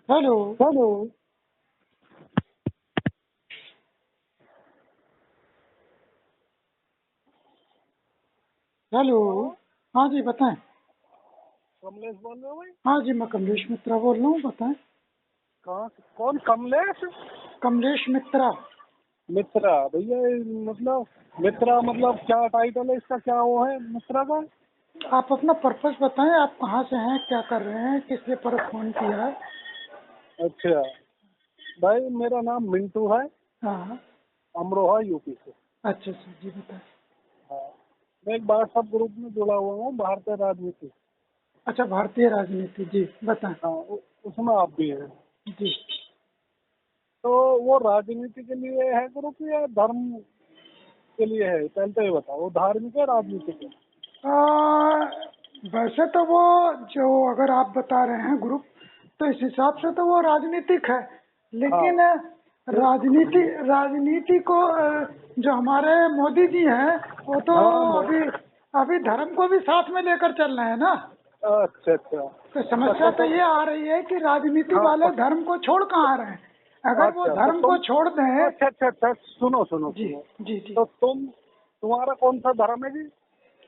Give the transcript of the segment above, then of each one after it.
Hello. Hello. Hello. हाँ जी बताएं। कमलेश बोल रहे हो भाई? हाँ जी मैं कमलेश मित्रा बोल रहा हूँ, बताएं। कहाँ से? कौन कमलेश? कमलेश मित्रा। मित्रा भैया, मतलब मित्रा मतलब क्या टाइटल है इसका, क्या वो है मित्रा का? आप अपना पर्पस बताएं, आप कहाँ से हैं, क्या कर रहे हैं, किस लिए पर फोन किया है। अच्छा भाई, मेरा नाम मिंटू है, हाँ। अमरोहा यूपी से। अच्छा अच्छा जी बताएं। हाँ, मैं एक व्हाट्सएप ग्रुप में जुड़ा हुआ हूँ, भारतीय राजनीति। अच्छा, भारतीय राजनीति, जी बताएं। हाँ, उसमें आप भी हैं। जी। तो वो राजनीति के लिए है ग्रुप या धर्म के लिए है? पहले तो ये बताओ, वो धार्मिक है राजनीतिक है? आ, वैसे तो वो जो अगर आप बता रहे हैं ग्रुप, तो इस हिसाब से तो वो राजनीतिक है, लेकिन हाँ। राजनीति राजनीति को जो हमारे मोदी जी हैं वो तो हाँ। अभी अभी धर्म को भी साथ में लेकर चल रहे हैं ना। अच्छा अच्छा। तो समस्या तो ये आ रही है कि राजनीति हाँ। वाले धर्म को छोड़ कहाँ रहे हैं। अगर वो अच्छा, तो धर्म को तुम, छोड़ दें। अच्छा अच्छा अच्छा, सुनो सुनो जी सुनो। जी जी। तो तुम्हारा कौन सा धर्म है जी?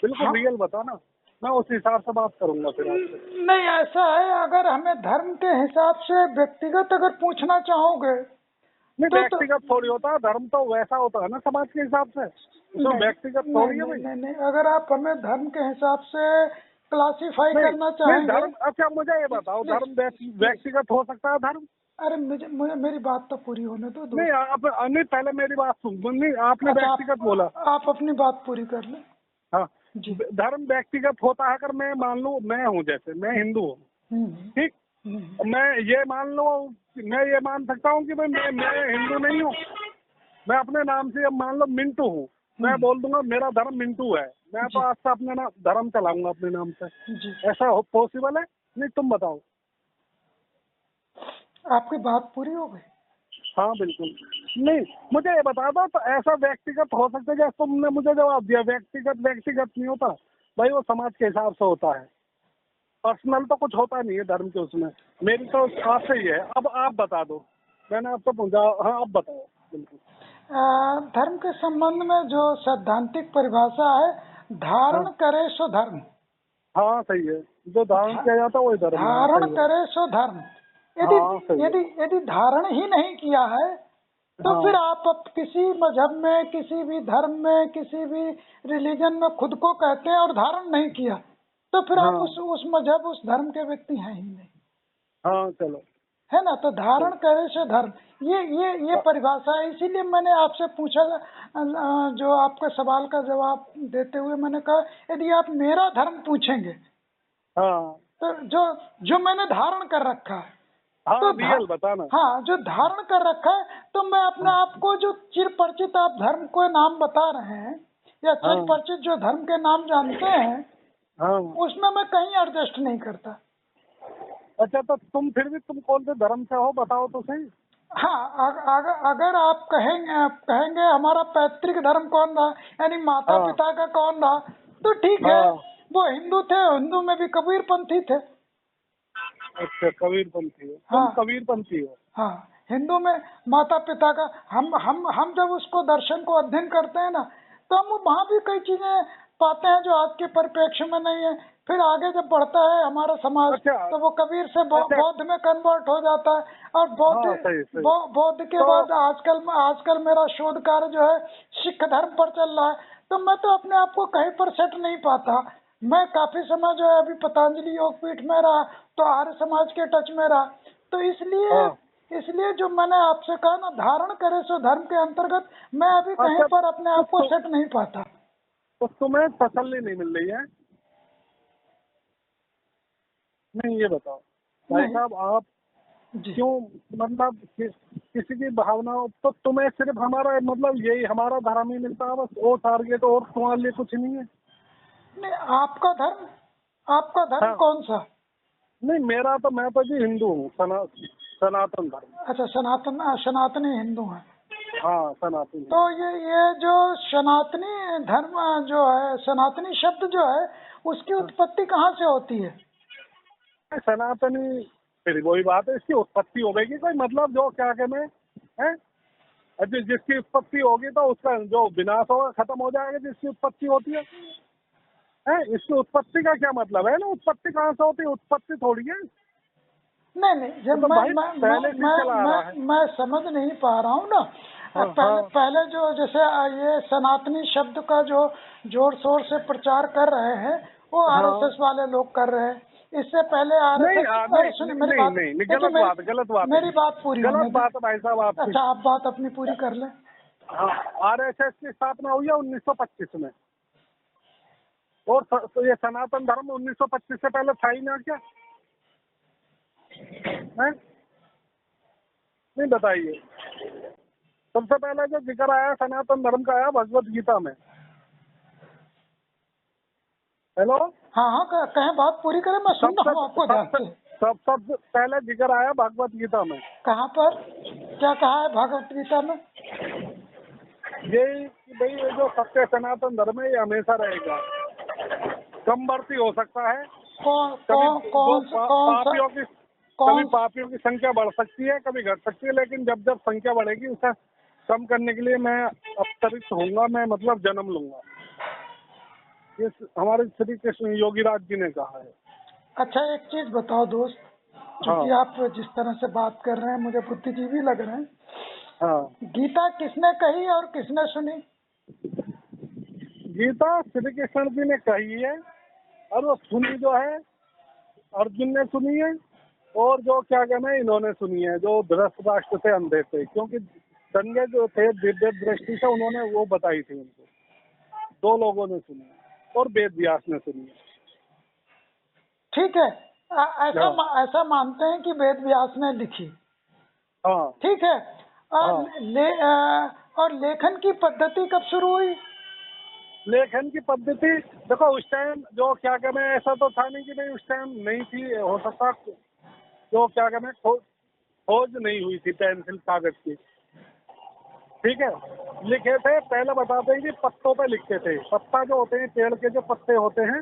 बिल्कुल हाँ। रियल बताओ ना, मैं उस हिसाब से बात करूंगा फिर आपसे। नहीं, ऐसा है, अगर हमें धर्म के हिसाब से व्यक्तिगत अगर पूछना चाहोगे नहीं, तो व्यक्तिगत थोड़ी होता है धर्म, तो वैसा होता है ना समाज के हिसाब से, उसमें नहीं व्यक्तिगत नहीं थोड़ी है नहीं भाई। नहीं नहीं, अगर आप हमें धर्म के हिसाब से क्लासिफाई नहीं करना नहीं, चाहेंगे। धर्म, अच्छा मुझे ये बताओ, प्लीज धर्म प्लीज। व्यक्तिगत हो सकता है धर्म? अरे मेरी बात तो पूरी होने दो नहीं, दोस्त। आप नहीं, पहले मेरी बात सुन। नहीं, आपने अच्छा, व्यक्तिगत बोला। आप अपनी बात पूरी कर लें। हाँ, जी। धर्म व्यक्तिगत होता है। अगर मैं मान लूं, मैं हूँ, जैसे मैं हिंदू हूँ, हम्म ठीक, हम्म। मैं ये मान लो, मैं ये मान सकता हूँ कि भाई मैं हिंदू नहीं हूँ। मैं अपने नाम से अब मान लो मिंटू हूँ, मैं हम्म। बोल दूंगा मेरा धर्म मिंटू है, मैं तो जी आज से अपने नाम धर्म चलाऊंगा अपने नाम से। जी। ऐसा हो पॉसिबल है? नहीं, तुम बताओ। आपकी बात पूरी हो गई। हाँ बिल्कुल। नहीं, मुझे ये बता दो, तो ऐसा व्यक्तिगत हो सकता है? जैसे तुमने मुझे जवाब दिया, व्यक्तिगत व्यक्तिगत नहीं होता भाई, वो समाज के हिसाब से होता है। पर्सनल तो कुछ होता नहीं है धर्म के उसमें। मेरी तो आपसे ही है, अब आप बता दो। मैंने आपसे पूछा, हाँ अब बताओ। बिल्कुल। धर्म के संबंध में जो सैद्धांतिक परिभाषा है, हाँ धारण करे सो धर्म। हाँ सही है, जो धारण धा- किया जाता है वही धर्म है। हाँ धारण सही है। करे सो धर्म। यदि हाँ सही है। यदि यदि धारण ही नहीं किया है, तो हाँ फिर आप अब किसी मजहब में, किसी भी धर्म में, किसी भी रिलीजन में खुद को कहते हैं और धारण नहीं किया, तो फिर आप हाँ उस मजहब, उस धर्म के व्यक्ति हैं ही नहीं। हाँ चलो। है ना। तो धारण चलो। करे से धर्म, ये परिभाषा है। इसीलिए मैंने आपसे पूछा, जो आपके सवाल का जवाब देते हुए मैंने कहा, यदि आप मेरा धर्म पूछेंगे हाँ तो जो मैंने धारण कर रखा है, तो हाँ, रियल बताना। हाँ, जो धारण कर रखा है, तो मैं अपने हाँ आप को, जो चिर परिचित आप धर्म को नाम बता रहे हैं, या चिर हाँ परिचित जो धर्म के नाम जानते हैं, हाँ। उसमें मैं कहीं एडजस्ट नहीं करता। अच्छा, तो तुम फिर भी तुम कौन से धर्म से हो बताओ तो सही। हाँ, अगर आप कहेंगे हमारा पैतृक धर्म कौन रहा, यानी माता हाँ पिता का कौन रहा, तो ठीक है। हाँ। वो हिंदू थे, हिंदू में भी कबीर पंथी थे। अच्छा, कबीर पंथी हो तुम? हाँ कबीर पंथी हो? हाँ। हिंदू में माता पिता का, हम जब उसको दर्शन को अध्ययन करते हैं ना, तो हम वहाँ भी कई चीजें पाते हैं जो आज के परिप्रेक्ष्य में नहीं है। फिर आगे जब बढ़ता है हमारा समाज, अच्छा तो वो कबीर से अच्छा। बौद्ध में कन्वर्ट हो जाता है। और हाँ सही सही। बौद्ध के तो बाद आजकल मेरा शोध कार्य जो है सिख धर्म पर चल रहा है। तो मैं तो अपने आप को कहीं पर सेट नहीं पाता। मैं काफी समय जो है अभी पतंजलि योगपीठ में रहा, तो आर्य समाज के टच में रहा। तो इसलिए हाँ। इसलिए जो मैंने आपसे कहा ना, धारण करे सो धर्म के अंतर्गत मैं अभी कहीं अच्छा, पर अपने आप को सेट नहीं पाता। तो तुम्हें तसल्ली नहीं मिल रही है? नहीं, ये बताओ भाई नहीं। साहब, आप जी। क्यों, मतलब किसी की भावना, तो तुम्हें सिर्फ हमारा मतलब यही हमारा धर्म ही मिलता है बस, और टारगेट और तुम्हारे लिए कुछ नहीं है? नहीं, आपका धर्म हाँ। कौन सा। नहीं, मैं तो जी हिंदू हूँ, सनातन धर्म। अच्छा, सनातनी हिंदू हैं। हाँ, सनातन तो हिंदू। ये जो सनातनी धर्म जो है, सनातनी शब्द जो है, उसकी हाँ, उत्पत्ति कहाँ से होती है। सनातनी फिर वही बात है, इसकी उत्पत्ति हो गई कि कोई मतलब जो क्या कहने है, जिसकी उत्पत्ति होगी तो उसका जो विनाश होगा खत्म हो जाएगा, जिसकी उत्पत्ति होती है। इसकी उत्पत्ति का क्या मतलब है ना, उत्पत्ति कहाँ से होती है, उत्पत्ति थोड़ी है। नहीं नहीं, जब तो भाई पहले से चला आ रहा है। मैं समझ नहीं पा रहा हूँ ना। हाँ, पहले हाँ। पहले जो जैसे ये सनातनी शब्द का जो जोर शोर से प्रचार कर रहे हैं वो हाँ। आरएसएस वाले लोग कर रहे हैं। इससे पहले नहीं आरएसएस, सुनिए मेरी बात, नहीं, देखिए गलत बात है। मेरी बात पूरी होने गलत दे। बात है भाई साहब आपकी। अच्छा, आप बात अपनी पूरी कर लें। हाँ, आरएसएस की स्थापना हुई है 1925 में, और तो ये सनातन धर्म 1925 से पहले था ही ना क्या है? नहीं बताइए। सबसे पहले जो जिक्र आया सनातन धर्म का आया भगवत गीता में। हेलो, हाँ हाँ, कहें, बात पूरी करें, मैं सुन रहा हूँ आपको ध्यान से। सबसे पहले जिक्र आया भगवत गीता में। कहाँ पर क्या कहा है भगवत गीता में? यही कि भाई ये जो सत्य सनातन धर्म है ये हमेशा रहेगा, समवर्ती हो सकता है। कभी पापियों की संख्या बढ़ सकती है, कभी घट सकती है, लेकिन जब जब संख्या बढ़ेगी उसे कम करने के लिए मैं अवतरित होऊंगा, मैं मतलब जन्म लूंगा। ये हमारे श्री कृष्ण योगीराज जी ने कहा है। अच्छा, एक चीज बताओ दोस्त, क्योंकि हाँ। आप जिस तरह से बात कर रहे हैं मुझे बुद्धिजीवी लग रहे हैं। हाँ। गीता किसने कही और किसने सुनी? गीता श्री कृष्ण जी ने कही है, और वो सुनी जो है अर्जुन ने सुनी है, और जो क्या कहना है इन्होंने सुनी है, जो धृतराष्ट्र थे अंधे थे, क्योंकि संजय जो थे दिव्य दृष्टि से उन्होंने वो बताई थी उनको, 2 लोगों ने सुनी है, और वेद व्यास ने सुनी है। ठीक है, ऐसा मानते हैं कि वेद व्यास ने लिखी। हाँ। ठीक है। हाँ। और लेखन की पद्धति कब शुरू हुई? लेखन की पद्धति देखो, उस टाइम जो क्या कहना है ऐसा तो था नहीं कि नहीं उस टाइम नहीं थी, हो सकता जो क्या कहना है खोज नहीं हुई थी पेंसिल कागज की। ठीक है, लिखे थे, पहले बताते हैं कि पत्तों पे लिखते थे। पत्ता जो होते हैं, पेड़ के जो पत्ते होते हैं।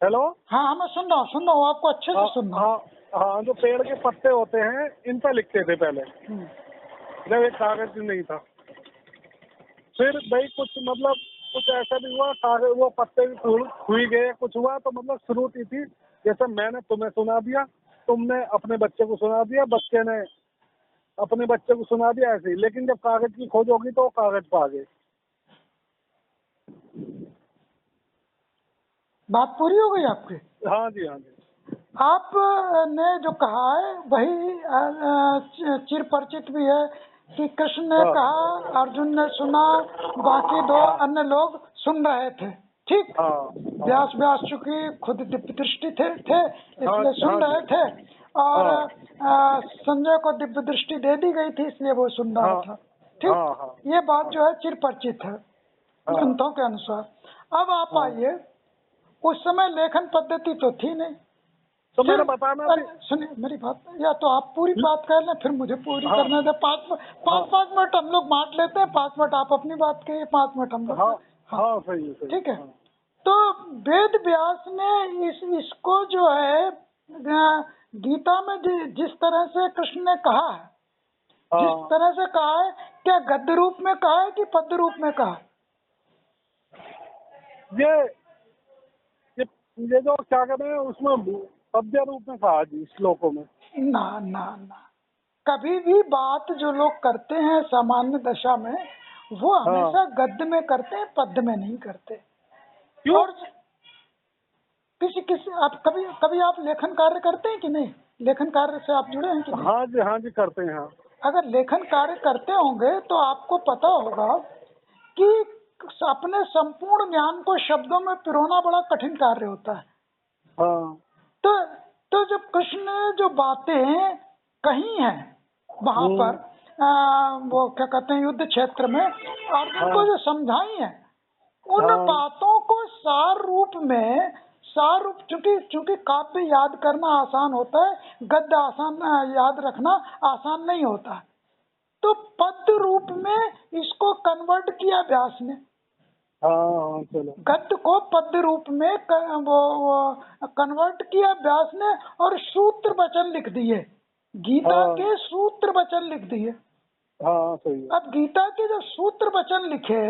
हेलो। हाँ, मैं सुन रहा हूँ, आपको अच्छे से सुन रहा हूँ। हाँ, जो पेड़ के पत्ते होते हैं इन पे लिखते थे पहले, जब एक कागज नहीं था। फिर भाई कुछ ऐसा भी हुआ, कागज वो पत्ते भी खुई गए, कुछ हुआ, तो मतलब शुरुआती थी जैसे मैंने तुम्हें सुना दिया, तुमने अपने बच्चे को सुना दिया, बच्चे ने अपने बच्चे को सुना दिया, ऐसे ही। लेकिन जब कागज की खोज होगी तो वो कागज पे आ गए। बात पूरी हो गई आपकी? हाँ जी, हाँ जी। आपने जो कहा है वही चिर परिचित भी है कि कृष्ण ने कहा, अर्जुन ने सुना, बाकी 2 अन्य लोग सुन रहे थे। ठीक। व्यास चूंकि खुद दिव्य दृष्टि थे इसलिए सुन रहे थे, और संजय को दिव्य दृष्टि दे दी गई थी इसलिए वो सुन रहा था। ठीक। ये बात जो है चिर परिचित है ग्रंथों के अनुसार। अब आप आइए, उस समय लेखन पद्धति तो थी नहीं, तो मैंने बताना भी। सुनिए मेरी बात, या तो आप पूरी बात कर लें फिर मुझे पूरी करने दें। 5 मिनट हम लोग बांट लेते हैं, 5 मिनट आप अपनी बात कहिए, 5 मिनट हम लोग। हाँ, सही है। ठीक है। तो वेद व्यास ने इसको जो है गीता में जिस तरह से कृष्ण ने कहा है, जिस तरह से कहा है, क्या गद्य रूप में कहा है कि पद्य रूप में कहा है? ये जो क्या कहते हैं उसमें पद्य रूप में कहा जी, श्लोकों में। ना, कभी भी बात जो लोग करते हैं सामान्य दशा में वो हमेशा गद्य में करते हैं, पद्य में नहीं करते। क्यों? और किसी आप कभी आप लेखन कार्य करते हैं कि नहीं? लेखन कार्य से आप जुड़े हैं कि नहीं? हाँ जी करते हैं। अगर लेखन कार्य करते होंगे तो आपको पता होगा कि अपने संपूर्ण ज्ञान को शब्दों में पिरोना बड़ा कठिन कार्य होता है। तो जब कृष्ण ने जो बातें कही हैं वहां पर वो क्या कहते हैं युद्ध क्षेत्र में, अर्जुन को जो समझाई है, उन बातों को सार रूप चूंकि काव्य याद करना आसान होता है, गद्य याद रखना आसान नहीं होता है, तो पद्य रूप में इसको कन्वर्ट किया व्यास ने। हाँ चलो। गद्य को पद्य रूप में वो कन्वर्ट किया व्यास ने और सूत्र वचन लिख दिए, गीता हाँ। के सूत्र वचन लिख दिए। हाँ सही है। अब गीता के जब सूत्र वचन लिखे,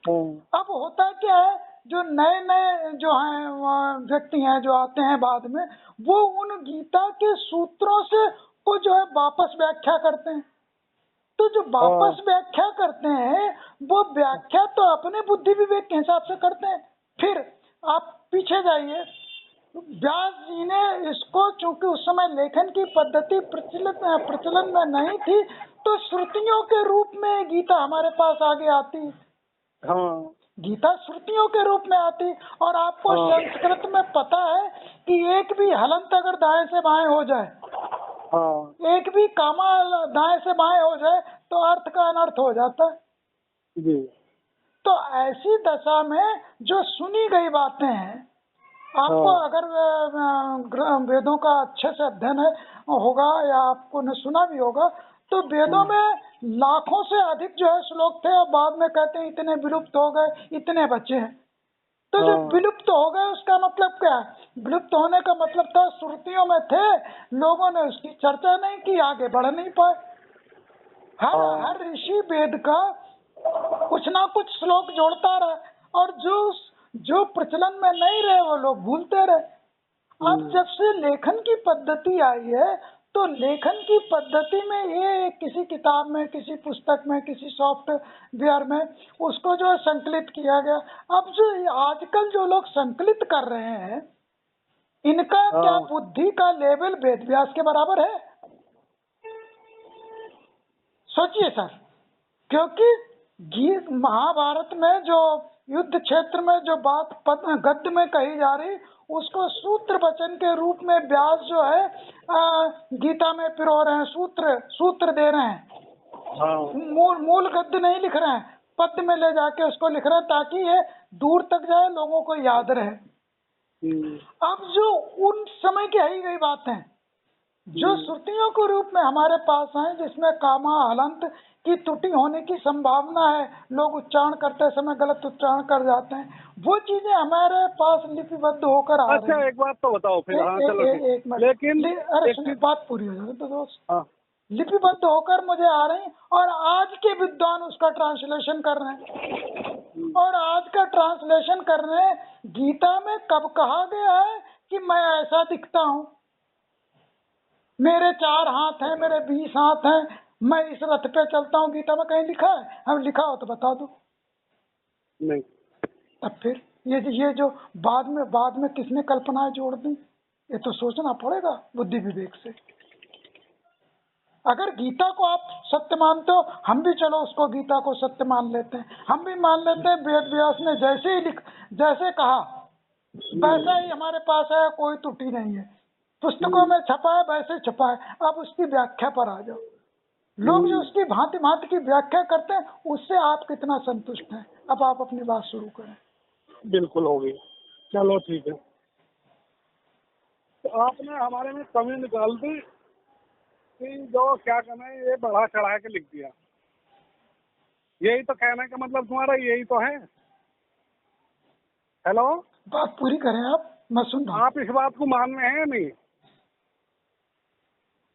हाँ अब होता क्या है, जो नए नए जो हैं व्यक्ति हैं जो आते हैं बाद में, वो उन गीता के सूत्रों से को जो है वापस व्याख्या करते हैं। तो जो वापस व्याख्या करते हैं वो व्याख्या तो अपने बुद्धि विवेक के हिसाब से करते हैं। फिर आप पीछे जाइए, व्यास जी ने इसको, चूंकि उस समय लेखन की पद्धति प्रचलन में नहीं थी, तो श्रुतियों के रूप में गीता हमारे पास आगे आती। हाँ गीता श्रुतियों के रूप में आती। और आपको संस्कृत में पता है कि एक भी हलंत अगर दाएं से बाएं हो जाए, हाँ एक भी कामा दाएं से बाएं हो जाए तो अर्थ का अनर्थ हो जाता है जी। तो ऐसी दशा में जो सुनी गई बातें हैं, आपको अगर वेदों का अच्छे से अध्ययन होगा या आपको ने सुना भी होगा, तो वेदों में लाखों से अधिक जो है श्लोक थे, और बाद में कहते हैं इतने विलुप्त हो गए, इतने बचे हैं। तो जो विलुप्त हो गए उसका मतलब क्या है? विलुप्त होने का मतलब था श्रुतियों में थे, लोगों ने उसकी चर्चा नहीं की, आगे बढ़ नहीं पाए। हर ऋषि वेद का कुछ ना कुछ श्लोक जोड़ता रहा, और जो प्रचलन में नहीं रहे वो लोग भूलते रहे। अब जब से लेखन की पद्धति आई है, तो लेखन की पद्धति में ये किसी किताब में, किसी पुस्तक में, किसी सॉफ्टवेयर में उसको जो है संकलित किया गया। अब जो आजकल जो लोग संकलित कर रहे हैं, इनका क्या बुद्धि का लेवल वेद व्यास के बराबर है? सोचिए सर, क्योंकि महाभारत में जो युद्ध क्षेत्र में जो बात गद्य में कही जा रही, उसको सूत्र वचन के रूप में व्यास जो है गीता में पिरो रहे हैं, सूत्र दे रहे हैं। मूल गद्य नहीं लिख रहे हैं, पद्य में ले जाके उसको लिख रहे हैं ताकि ये दूर तक जाए, लोगों को याद रहे। अब जो उन समय की आई गई बात है, जो श्रुतियों के रूप में हमारे पास है, जिसमें कामा हलंत की त्रुटि होने की संभावना है, लोग उच्चारण करते समय गलत उच्चारण कर जाते हैं, वो चीजें हमारे पास लिपिबद्ध होकर आ रही हैं। एक बात तो बताओ फिर। एक मिनट, लेकिन अरे बात पूरी हो जाए तो दोस्त। लिपिबद्ध होकर मुझे आ रही, और आज के विद्वान उसका ट्रांसलेशन कर रहे हैं। और आज का ट्रांसलेशन कर रहे हैं, गीता में कब कहा गया है कि मैं ऐसा दिखता हूँ, मेरे 4 हाथ हैं, मेरे 20 हाथ हैं, मैं इस रथ पे चलता हूँ? गीता में कहीं लिखा है? हम लिखा हो तो बता दो। नहीं। अब फिर ये जो बाद में किसने कल्पनाएं जोड़ दी, ये तो सोचना पड़ेगा बुद्धि विवेक से। अगर गीता को आप सत्य मानते हो, हम भी चलो उसको गीता को सत्य मान लेते हैं, हम भी मान लेते हैं वेद व्यास ने जैसे कहा वैसा ही हमारे पास है, कोई त्रुटि नहीं है, पुस्तकों में छपा है वैसे छपा है। अब उसकी व्याख्या पर आ जाओ, लोग जो उसकी भांति भांति की व्याख्या करते हैं, उससे आप कितना संतुष्ट हैं? अब आप अपनी बात शुरू करें। बिल्कुल हो गई, चलो ठीक है। तो आपने हमारे में कमी निकाल दी कि जो क्या कहना है ये बढ़ा चढ़ा के लिख दिया, यही तो कहने का मतलब तुम्हारा यही तो है। हेलो, बात पूरी करें आप, मैं सुन रहा हूँ। आप इस बात को मान रहे हैं? नहीं।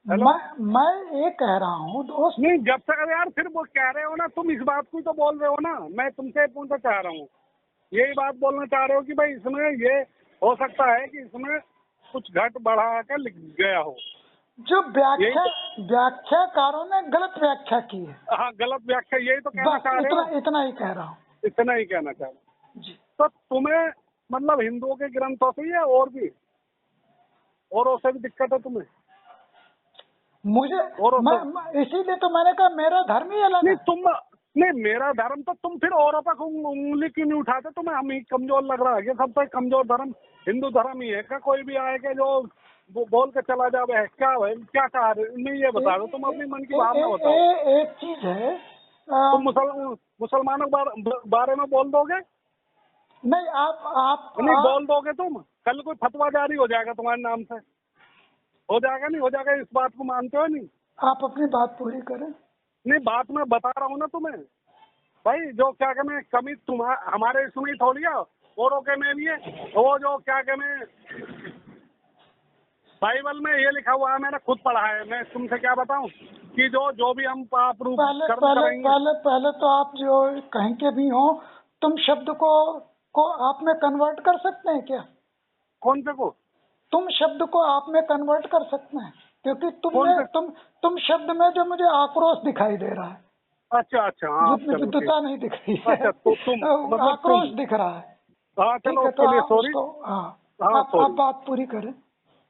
मैं ये कह रहा हूँ दोस्त, नहीं, जब तक यार फिर वो कह रहे हो ना, तुम इस बात को तो बोल रहे हो ना, मैं तुमसे पूछना चाह रहा हूँ, यही बात बोलना चाह रहे हो कि भाई इसमें ये हो सकता है कि इसमें कुछ घट बढ़ा कर लिख गया हो। जो व्याख्याकारों ने गलत व्याख्या की है। हाँ, गलत व्याख्या, यही तो कहना चाह रहे हो। इतना ही कह रहा हूँ। इतना ही कहना चाह रहा हूँ जी। तो तुम्हें मतलब हिंदुओं के ग्रंथों से या और भी से भी दिक्कत है तुम्हें? मुझे इसीलिए तो मैंने कहा मेरा धर्म ही अलग है। नहीं, मेरा धर्म तो तुम फिर औरों पर उंगली क्यों नहीं उठाते? तुम्हें हम ही कमजोर लग रहा है? सबसे कमजोर धर्म हिंदू धर्म ही है क्या? कोई भी आएगा जो बोल के चला जावे है क्या? है क्या कहा? नहीं, ये बता दो, तुम अपनी मन की भावना बताओ। एक चीज है, तुम मुसलमानों के बारे में बोल दोगे? नहीं, आप नहीं बोल दोगे तुम? कल कोई फतवा जारी हो जाएगा तुम्हारे नाम से, हो जाएगा नहीं हो जाएगा? इस बात को मानते हो नहीं? आप अपनी बात पूरी करें। नहीं, बात मैं बता रहा हूँ ना तुम्हें। भाई जो क्या कहने कमी हमारे इसमें ही थोड़ी है, औरों के में भी है। वो जो क्या कहने बाइबल में ये लिखा हुआ है, मैंने खुद पढ़ा है, मैं तुमसे क्या बताऊं कि जो भी हम पाप रूप पहले कर्म पहले करेंगे। पहले पहले तो आप जो कहीं के भी हो, तुम शब्द को आप में कन्वर्ट कर सकते हैं क्या? कौन से को? तुम शब्द को आप में कन्वर्ट कर सकते हैं, क्योंकि कौन से? तुम शब्द में जो मुझे आक्रोश दिखाई दे रहा है, अच्छा अच्छा, हाँ जितनी चलो ठीक। विद्युतता नहीं दिख रही है, अच्छा तो तुम मतलब आक्रोश तुम, दिख रहा है। हाँ ठीक चलो है, तो उसके लिए आप सॉरी। उसको, हाँ, हाँ आप सॉरी। बात पूरी करें।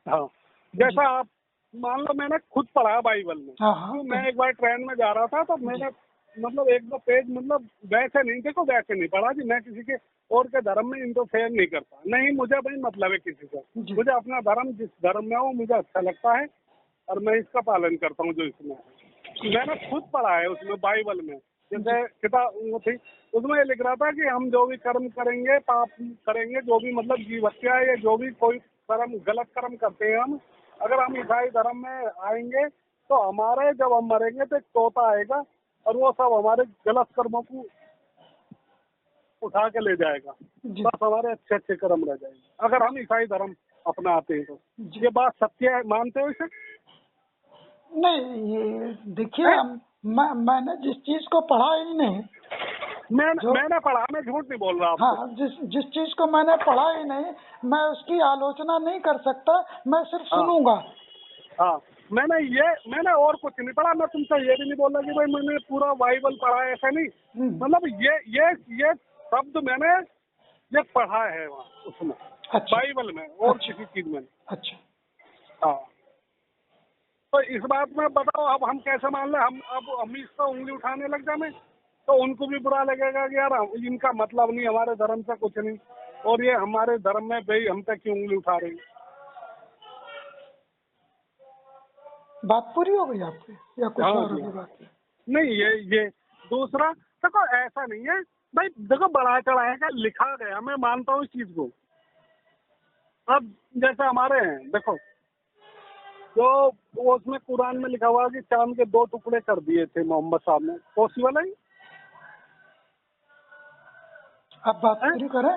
हाँ जैसा आप मान लो, मैंने खुद पढ़ा बाइबल में। हाँ हाँ, तो मैं एक बार ट्रेन में जा रहा था, तो मैंने मतलब एक दो पेज, मतलब वैसे नहीं, देखो वैसे नहीं पढ़ा जी, मैं किसी के और के धर्म में इंटरफेयर नहीं करता, नहीं मुझे भाई मतलब है किसी से। जी। मुझे अपना धर्म जिस धर्म में हो मुझे अच्छा लगता है और मैं इसका पालन करता हूँ जो इसमें है। मैंने खुद पढ़ा है उसमें बाइबल में, जैसे किताब वो थी, उसमें ये लिख रहा था कि हम जो भी कर्म करेंगे, पाप करेंगे, जो भी मतलब जीव हत्या या जो भी कोई कर्म गलत कर्म करते हैं हम, अगर हम ईसाई धर्म में आएंगे तो हमारे जब हम मरेंगे तो एक तोता आएगा और वो सब हमारे गलत कर्मों को उठा के ले जाएगा, जी। बस हमारे अच्छे अच्छे कर्म रह जाएंगे अगर हम ईसाई धर्म अपनाते हैं तो। जी। ये बात सत्य है, मानते हो इसे? नहीं, ये देखिए, मैंने जिस चीज को पढ़ा ही नहीं, मैंने पढ़ा, मैं झूठ नहीं बोल रहा आपको। हाँ, जिस चीज को मैंने पढ़ा ही नहीं, मैं उसकी आलोचना नहीं कर सकता, मैं सिर्फ हाँ। सुनूंगा। हाँ मैंने और कुछ नहीं पढ़ा। मैं तुमसे ये भी नहीं बोल रहा कि भाई मैंने पूरा बाइबल पढ़ा है, ऐसा नहीं। मतलब ये शब्द मैंने ये पढ़ा है वहाँ उसमें, अच्छा। बाइबल में और अच्छा। किसी चीज में। अच्छा। हाँ तो इस बात में बताओ अब हम कैसे मान लें, हम इस पर उंगली उठाने लग जाए तो उनको भी बुरा लगेगा कि यार इनका मतलब नहीं, हमारे धर्म से कुछ नहीं, और ये हमारे धर्म में भाई हम तक क्यों उंगली उठा रही। बात पूरी हो गई आपकी या कुछ हाँ और जी अभी हाँ। बाकी? नहीं ये दूसरा देखो, ऐसा नहीं है भाई, देखो बढ़ा चढ़ाया का लिखा गया, मैं मानता हूँ इस चीज को। अब जैसे हमारे हैं देखो, जो वो उसमें कुरान में लिखा हुआ है कि चांद के 2 टुकड़े कर दिए थे मोहम्मद साहब ने, पॉसिबल है? आप बात पूरी करें,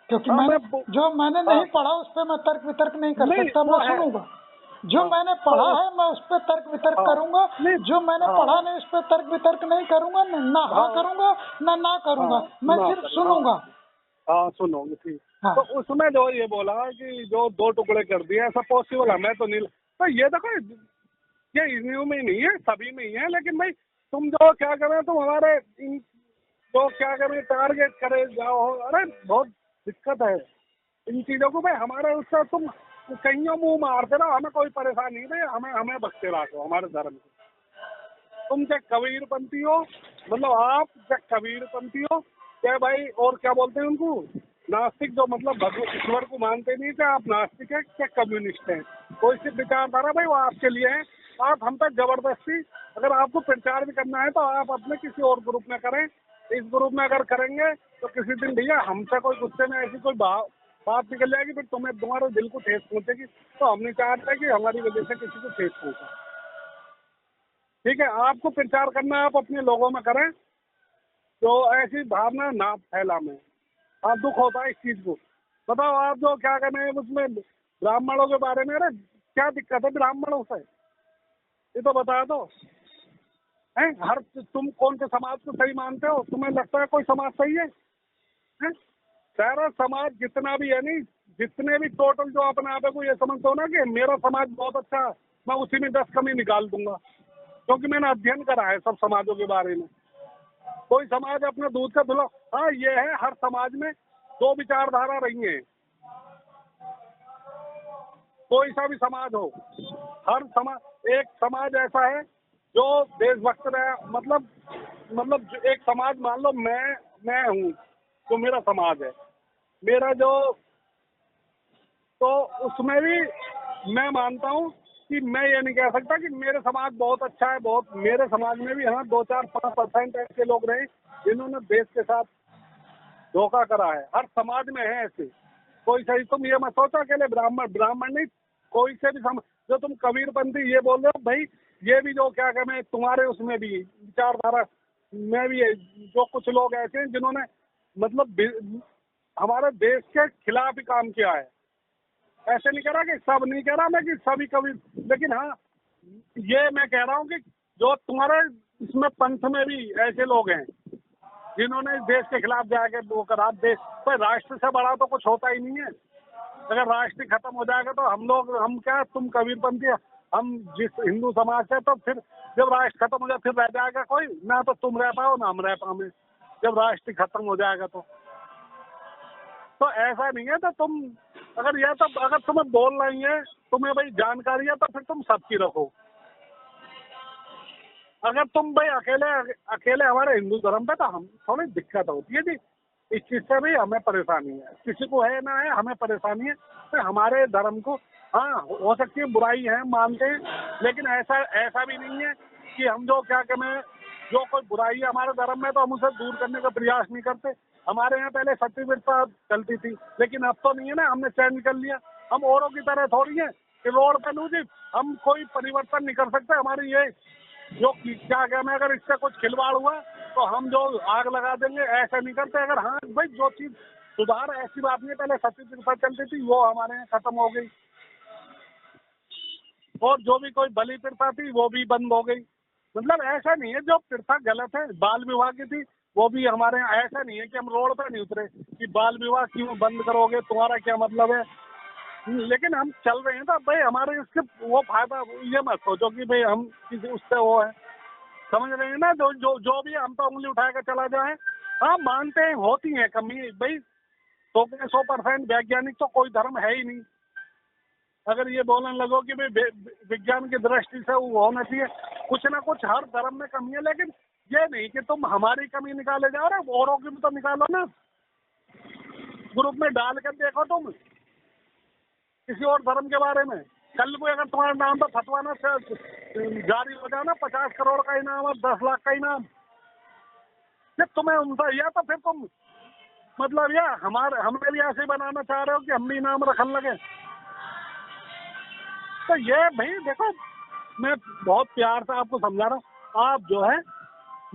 क्योंकि हाँ जो मैंने हाँ नहीं पढ़ा उस पर मैं तर्क वितर्क नहीं कर नहीं सकता, वो मैं है। सुनूंगा। जो हाँ मैंने तो पढ़ा है मैं उस पर तर्क वितर्क हाँ करूंगा, नहीं जो मैंने हाँ पढ़ा नहीं उस पर तर्क वितर्क नहीं करूंगा, ना हाँ हाँ करूंगा ना हाँ करूंगा, मैं ना सिर्फ करें, हाँ सुनूंगा। हाँ सुनो ठीक। हाँ। तो उसमें जो ये बोला कि जो 2 टुकड़े कर दिए, ऐसा पॉसिबल है? मैं तो नहीं। तो ये देखो, ये इन्हीं में ही नहीं है, सभी में ही है, लेकिन भाई तुम जो क्या कर रहे हो, तुम हमारे जो क्या करें टारगेट करे जाओ, अरे बहुत दिक्कत है इन चीजों को भाई। हमारे उससे तुम कहीं मुंह मारते रहो, हमें कोई परेशानी नहीं भाई, हमें बचते रखो हमारे धर्म से। तुम चाहे कबीरपंथी हो, मतलब आप चाहे कबीरपंथी हो, चाहे भाई और क्या बोलते हैं उनको, नास्तिक, जो मतलब ईश्वर को मानते नहीं, चाहे आप नास्तिक है चाहे कम्युनिस्ट है, कोई सी विचारधारा भाई वो आपके लिए है। आप हम तक जबरदस्ती, अगर आपको प्रचार भी करना है तो आप अपने किसी और ग्रुप में करें। इस ग्रुप में अगर करेंगे तो किसी दिन भैया हमसे कोई गुस्से में ऐसी कोई बात निकल जाएगी, फिर तुम्हारे दिल को ठेस पहुंचेगी, तो हम नहीं चाहते कि हमारी वजह से किसी को ठेस पहुंचे। ठीक है, आपको प्रचार करना है, आप अपने लोगों में करें, तो ऐसी भावना ना फैला में। हाँ दुख होता है इस चीज को। बताओ आप जो क्या करने हैं उसमें ब्राह्मणों के बारे में, अरे क्या दिक्कत है ब्राह्मणों से, ये तो बता दो। है तुम कौन से समाज को सही मानते हो? तुम्हें लगता है कोई समाज सही है? सारा समाज जितना भी है, नहीं जितने भी टोटल जो अपने आप को ये समझते हो ना कि मेरा समाज बहुत अच्छा है, मैं उसी में 10 कमी निकाल दूंगा, क्योंकि मैंने अध्ययन करा है सब समाजों के बारे में। कोई समाज अपने दूध का धुला, हाँ ये है, हर समाज में 2 विचारधारा रही है, कोई सा भी समाज हो, हर समाज, एक समाज ऐसा है जो देशभक्त रहे, मतलब एक समाज, मान लो मैं हूँ, जो मेरा समाज है, मेरा जो, तो उसमें भी मैं मानता हूँ कि मैं ये नहीं कह सकता कि मेरे समाज बहुत अच्छा है, बहुत, मेरे समाज में भी हाँ 2-4-5% ऐसे लोग रहे जिन्होंने देश के साथ धोखा करा है। हर समाज में है ऐसे, कोई सही, तुम ये मत सोचो अकेले ब्राह्मण नहीं, कोई से भी समाज, जो तुम कबीरपंथी ये बोल रहे हो भाई, ये भी जो क्या कहते हैं तुम्हारे उसमें भी विचारधारा मैं भी जो कुछ लोग ऐसे हैं जिन्होंने मतलब हमारे देश के खिलाफ ही काम किया है। ऐसे नहीं कह रहा कि सब, नहीं कह रहा मैं कि सभी कभी, लेकिन हाँ ये मैं कह रहा हूँ कि जो तुम्हारे इसमें पंथ में भी ऐसे लोग हैं जिन्होंने इस देश के खिलाफ जाके वो करा। देश पर राष्ट्र से बड़ा तो कुछ होता ही नहीं है। अगर राष्ट्र खत्म हो जाएगा तो हम क्या, तुम कबीरपंथी, हम जिस हिंदू समाज से, तो फिर जब राष्ट्र खत्म हो जाए फिर रह जाएगा कोई, ना तो तुम रह पाओ ना हम रह पाओ। जब राष्ट्र खत्म हो जाएगा तो ऐसा नहीं है। तो तुम अगर तुम्हें बोल रही है, तुम्हें भाई जानकारी है, तो फिर तुम सबकी रखो। अगर तुम भाई अकेले हमारे हिंदू धर्म पे, तो हम थोड़ी दिक्कत होती है जी। इस चीज से भी हमें परेशानी है, किसी को है ना है, हमें परेशानी है। तो हमारे धर्म को, हाँ हो सकती है बुराई है मानते हैं, लेकिन ऐसा भी नहीं है कि हम जो कोई बुराई है हमारे धर्म में तो हम उसे दूर करने का प्रयास नहीं करते। हमारे यहाँ पहले सत्यव्रता चलती थी, लेकिन अब तो नहीं है ना, हमने चेंज कर लिया। हम औरों की तरह थोड़ी है कि रोड पे लूजी, हम कोई परिवर्तन नहीं कर सकते। हमारी ये जो क्या कहना है, अगर इससे कुछ खिलवाड़ हुआ तो हम जो आग लगा देंगे, ऐसा नहीं करते। अगर हाँ भाई जो चीज सुधार, ऐसी बात नहीं, पहले सत्यव्रता चलती थी वो हमारे यहाँ खत्म हो गई, और जो भी कोई बलि प्रथा थी वो भी बंद हो गई। मतलब ऐसा नहीं है जो प्रथा गलत है। बाल विवाह की थी वो भी हमारे यहाँ, ऐसा नहीं है कि हम रोड पे नहीं उतरे कि बाल विवाह क्यों बंद करोगे, तुम्हारा क्या मतलब है। लेकिन हम चल रहे हैं तो भाई हमारे इससे वो फायदा, ये मत सोचो कि भाई हम किसी उससे वो है, समझ रहे हैं ना। जो भी हम तो उंगली उठा कर चला जाए। हाँ मानते हैं होती है कमी भाई, 100% वैज्ञानिक तो कोई धर्म है ही नहीं। अगर ये बोलने लगो कि भाई विज्ञान की दृष्टि से वो होना चाहिए, कुछ ना कुछ हर धर्म में कमी है, लेकिन ये नहीं कि तुम हमारी कमी निकाले जाओ, ना औरों की भी तो निकालो ना। ग्रुप में डाल कर देखो तुम किसी और धर्म के बारे में, कल को अगर तुम्हारे नाम पर फतवाना जारी हो जाए ना, 50 करोड़ का इनाम और 10 लाख का इनाम, फिर तुम्हें उनका, या तो फिर तुम मतलब या हमें भी ऐसे बनाना चाह रहे हो कि हम भी इनाम रखने लगे। तो ये भाई देखो, मैं बहुत प्यार से आपको समझा रहा हूँ। आप जो है,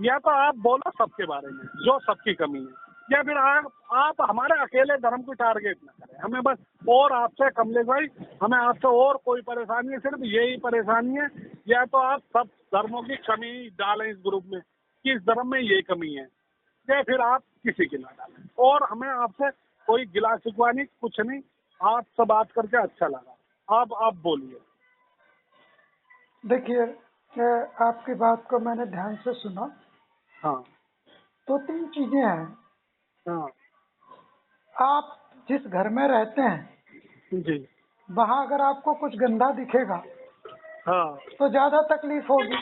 या तो आप बोलो सबके बारे में जो सबकी कमी है, या फिर आप हमारे अकेले धर्म को टारगेट ना करें। हमें बस और आपसे, कमलेश भाई, हमें आपसे और कोई परेशानी है, सिर्फ यही परेशानी है। या तो आप सब धर्मों की कमी डालें इस ग्रुप में कि इस धर्म में ये कमी है, या फिर आप किसी की ना डालें। और हमें आपसे कोई गिला शिकवा नहीं, कुछ नहीं। आपसे बात करके अच्छा लगा। आप बोलिए। देखिए, आपकी बात को मैंने ध्यान से सुना। हाँ तो 3 चीजें हैं। हाँ आप जिस घर में रहते हैं जी, वहां अगर आपको कुछ गंदा दिखेगा हाँ तो ज्यादा तकलीफ होगी।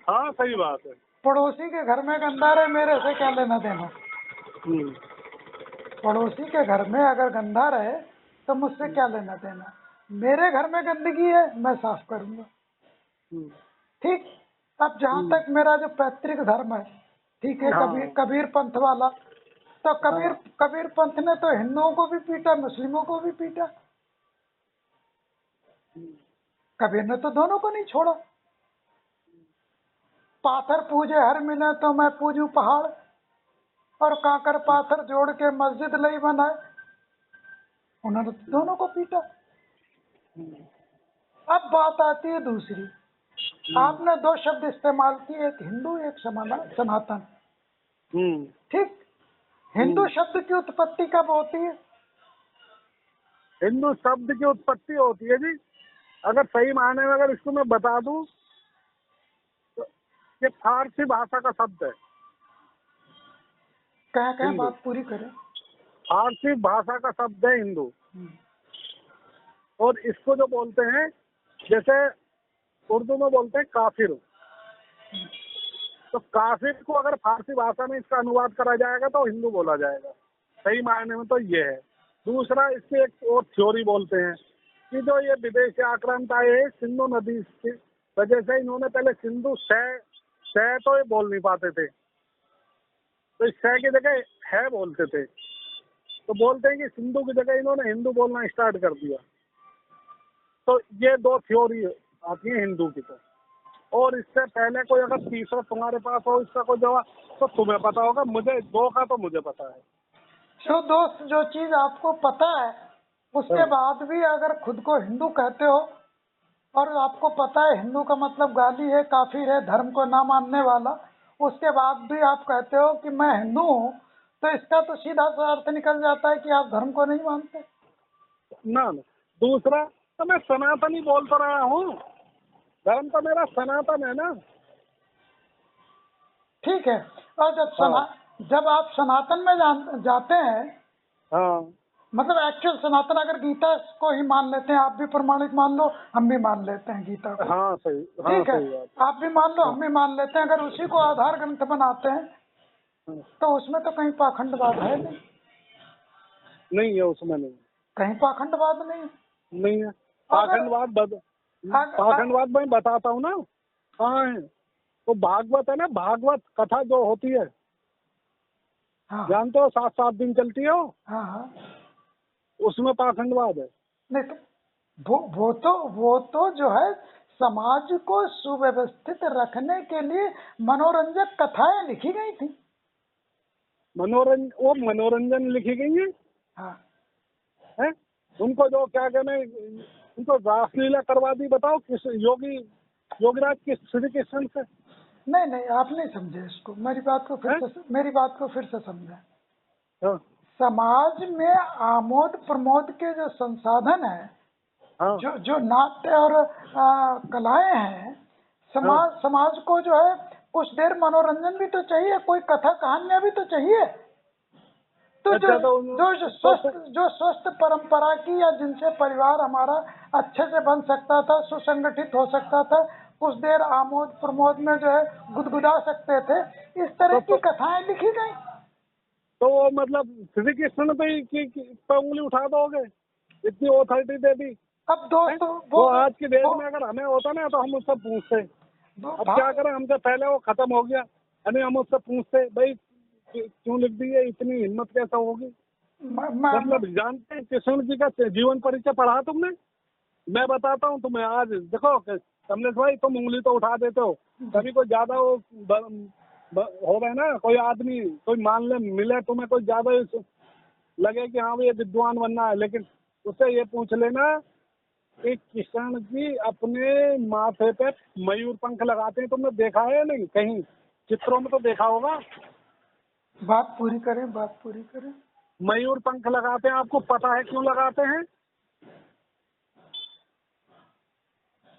हाँ सही बात है। पड़ोसी के घर में गंदा रहे, मेरे से क्या लेना देना। हम्म, पड़ोसी के घर में अगर गंदा रहे तो मुझसे क्या लेना देना। मेरे घर में गंदगी है, मैं साफ करूंगा। हम्म, ठीक। अब जहां तक मेरा जो पैतृक धर्म है, ठीक है, हाँ कबीर पंथ वाला, तो हाँ कबीर पंथ ने तो हिंदुओं को भी पीटा, मुस्लिमों को भी पीटा। कबीर ने तो दोनों को नहीं छोड़ा। पाथर पूजे हर मिले तो मैं पूजू पहाड़, और काकर पाथर जोड़ के मस्जिद लई बनाए। उन्होंने तो दोनों को पीटा। अब बात आती है दूसरी। आपने 2 शब्द इस्तेमाल किए, एक हिंदू एक सनातन। ठीक। हिंदू शब्द की उत्पत्ति कब होती है? हिंदू शब्द की उत्पत्ति होती है जी, अगर सही मायने में अगर इसको मैं बता दूं तो ये फारसी भाषा का शब्द है कह हिंदू। बात पूरी करें। फारसी भाषा का शब्द है हिंदू। और इसको जो बोलते हैं, जैसे उर्दू में बोलते हैं काफिर, तो काफिर को अगर फारसी भाषा में इसका अनुवाद करा जाएगा तो हिंदू बोला जाएगा। सही मायने में तो ये है। दूसरा, इससे एक और थ्योरी बोलते हैं कि जो ये विदेशी आक्रांत आए हैं सिंधु नदी की वजह से, इन्होंने पहले सिंधु सह तो ये बोल नहीं पाते थे, तो इस सह की जगह है बोलते थे। तो बोलते हैं कि सिंधु की जगह इन्होंने हिंदू बोलना स्टार्ट कर दिया। तो ये 2 थ्योरी आती है हिंदू की। तो और इससे पहले कोई अगर तीसरा तुम्हारे पास हो इसका कोई जवाब तो तुम्हें पता होगा, मुझे दो का तो मुझे पता है। तो दोस्त, जो चीज आपको पता है उसके हाँ। बाद भी अगर खुद को हिंदू कहते हो, और आपको पता है हिंदू का मतलब गाली है, काफिर है, धर्म को ना मानने वाला, उसके बाद भी आप कहते हो कि मैं हिंदू हूँ, तो इसका तो सीधा सा अर्थ निकल जाता है कि आप धर्म को नहीं मानते। ना ना, दूसरा तो मैं सनातनी बोल तो रहा हूँ, धर्म तो मेरा सनातन है ना। ठीक है। और हाँ जब आप सनातन में जाते हैं, हाँ मतलब एक्चुअल सनातन, अगर गीता को ही मान लेते हैं, आप भी प्रमाणिक मान लो, हम भी मान लेते हैं गीता को, हाँ सही, हाँ ठीक है, सही बात। आप भी मान लो हाँ, हम भी मान लेते हैं, अगर उसी को आधार ग्रंथ बनाते हैं हाँ, तो उसमें तो कहीं पाखंडवाद है नहीं, नहीं है उसमें, नहीं कहीं पाखंडवाद नहीं। नहीं है। अगर अग, पाखंडवाद मैं बताता हूँ ना कहाँ है। तो भागवत है ना, भागवत कथा जो होती है, हाँ जानते हो 7-7 दिन चलती है हाँ हाँ, उसमें पाखंडवाद है। नहीं तो वो तो जो है समाज को सुव्यवस्थित रखने के लिए मनोरंजक कथाएं लिखी गई थी। वो मनोरंजन लिखी गई हाँ, है। उनको जो क्या कहने, उनको रासलीला करवा दी, बताओ किस योगीराज किस श्री कृष्ण से नहीं नहीं, आप नहीं समझे इसको, है। मेरी बात को फिर से समझे। हाँ समाज में आमोद प्रमोद के जो संसाधन है, हाँ जो नाट्य और कलाएं हैं, हाँ। समाज को जो है कुछ देर मनोरंजन भी तो चाहिए, कोई कथा कहानियां भी तो चाहिए। तो अच्छा तो जो स्वस्थ परंपरा की, या जिनसे परिवार हमारा अच्छे से बन सकता था, सुसंगठित हो सकता था, कुछ देर आमोद प्रमोद में जो है गुदगुदा सकते थे, इस तरह की तो, कथाएं लिखी गई। तो वो मतलब श्री कृष्ण पे पे उंगली उठा दोगे, इतनी ऑथोरिटी दे दी अब है। दोस्तों वो आज की डेट वो, में अगर हमें होता ना तो हम उससे पूछते, वो अब क्या करें, हमसे पहले वो खत्म हो गया, यानी हम उससे पूछते भाई क्यों लिख दी है, इतनी हिम्मत कैसे होगी। म, म, मतलब जानते हैं कृष्ण जी का जीवन परिचय पढ़ा तुमने? मैं बताता हूँ तुम्हें, आज देखो कमलेश भाई, तुम उंगली तो उठा देते हो, कभी कोई ज्यादा वो हो गए ना, कोई आदमी कोई मान ले मिले तुम्हें, कोई ज्यादा लगे कि हाँ भाई ये विद्वान बनना है, लेकिन उससे ये पूछ लेना कि किशन जी अपने माथे पे मयूर पंख लगाते हैं, तुमने देखा है या नहीं? कहीं चित्रों में तो देखा होगा। बात पूरी करें, बात पूरी करें। मयूर पंख लगाते हैं, आपको पता है क्यों लगाते हैं?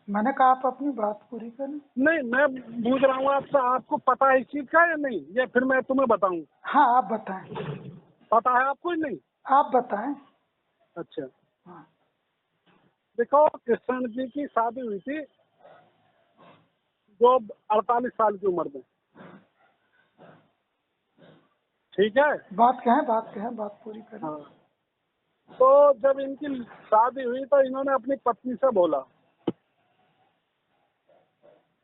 मैंने कहा आप अपनी बात पूरी करें। नहीं, मैं पूछ रहा हूँ आपसे, आपको पता है इस चीज का या नहीं, या फिर मैं तुम्हें बताऊं? हाँ, आप बताएं। पता है आपको या नहीं? आप बताएं। अच्छा, हाँ, देखो कृष्ण जी की शादी हुई थी जो 48 साल की उम्र में, ठीक है। बात कहें, बात कहें, बात पूरी करें। हाँ, तो जब इनकी शादी हुई तो इन्होंने अपनी पत्नी से बोला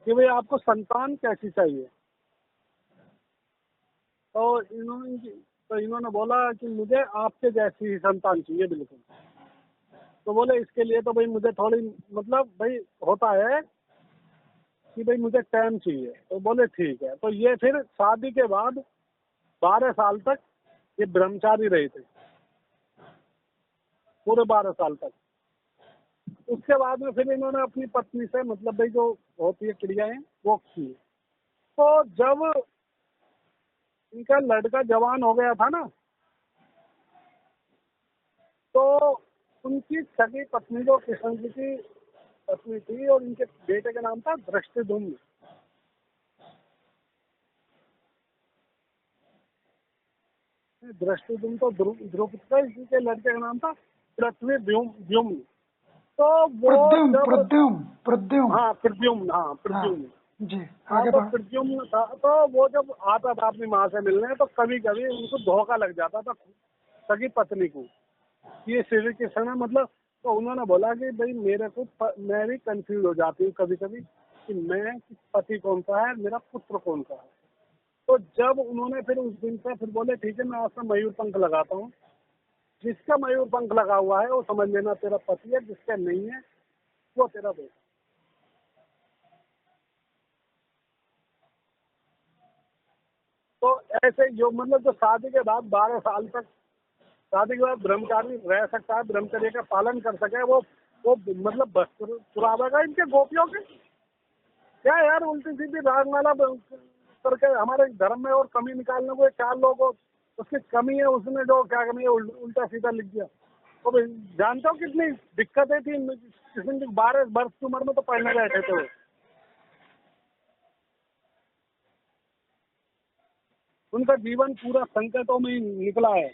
कि भाई आपको संतान कैसी चाहिए। तो इन्होंने बोला कि मुझे आपके जैसी ही संतान चाहिए बिल्कुल। तो बोले इसके लिए तो भाई मुझे थोड़ी, मतलब भाई होता है कि भाई मुझे टाइम चाहिए। तो बोले ठीक है। तो ये फिर शादी के बाद 12 साल तक ये ब्रह्मचारी रहे थे, पूरे 12 साल तक। उसके बाद में फिर इन्होंने अपनी पत्नी से, मतलब भाई जो होती है क्रियाएं वो की। तो जब इनका लड़का जवान हो गया था ना, तो उनकी सगी पत्नी जो कृष्ण जी की पत्नी थी, और इनके बेटे का नाम था दृष्टिधुम्न। दृष्टिधुम्न तो द्रुपद का, इसी के लड़के का नाम था पृथ्वी द्युम्न। तो वो प्रद्युम्न, जब, प्रद्युम्न, प्रद्युम्न। हाँ प्रद्युम्न, हाँ हाँ प्रद्युम्न। जी, हाँ आगे तो बढ़। प्रद्युम्न था। तो वो जब आता था अपनी माँ से मिलने, तो कभी कभी उनको धोखा लग जाता था सगी पत्नी को, ये श्री कृष्ण है मतलब। तो उन्होंने बोला कि भाई मैं भी कंफ्यूज हो जाती हूँ कभी कभी कि मैं पति कौन सा है, मेरा पुत्र कौन सा है। तो जब उन्होंने फिर उस दिन से फिर बोले ठीक है, मैं आपका मयूर पंख लगाता हूँ, जिसका मयूर पंख लगा हुआ है वो समझ लेना तेरा पति है, जिसका नहीं है वो तेरा बेटा। तो ऐसे जो मतलब जो शादी के बाद 12 साल तक शादी के बाद ब्रह्मचारी रह सकता है, ब्रह्मचर्य का पालन कर सके, वो मतलब वस्त्र चुरावेगा इनके गोपियों के? क्या यार उल्टी सीधी रागमाला करके हमारे धर्म में और कमी निकालने को 4 लोग उसकी कमी है, उसने जो क्या कमी है उल्टा सीधा लिख दिया। तो भाई जानते हो कितनी दिक्कतें थी, किसी 12 वर्ष की उम्र में तो पढ़ने बैठे थे वो। उनका जीवन पूरा संकटों में ही निकला है।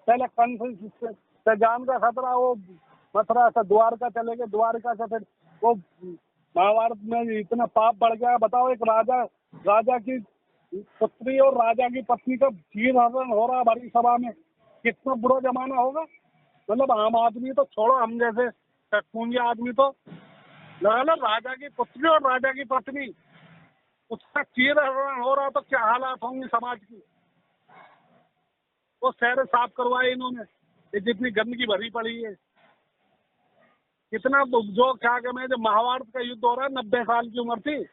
पहले कंस से जान का खतरा, वो मथुरा से द्वारका चले गए, द्वारका से फिर वो महाभारत में इतना पाप बढ़ गया। बताओ, एक राजा की पुत्री और राजा की पत्नी का चीर हरण हो रहा भरी सभा में, कितना बुरा जमाना होगा। मतलब आम आदमी तो छोड़ो, हम जैसे टटपूंजी आदमी तो लगा लो, राजा की पुत्री और राजा की पत्नी उसका चीर हरण हो रहा तो क्या हालात होंगे समाज की। वो शहर साफ करवाए इन्होंने, ये जितनी गंदगी भरी पड़ी है। कितना जो क्या कहते, जब महाभारत का युद्ध हो रहा है, 90 साल की उम्र थी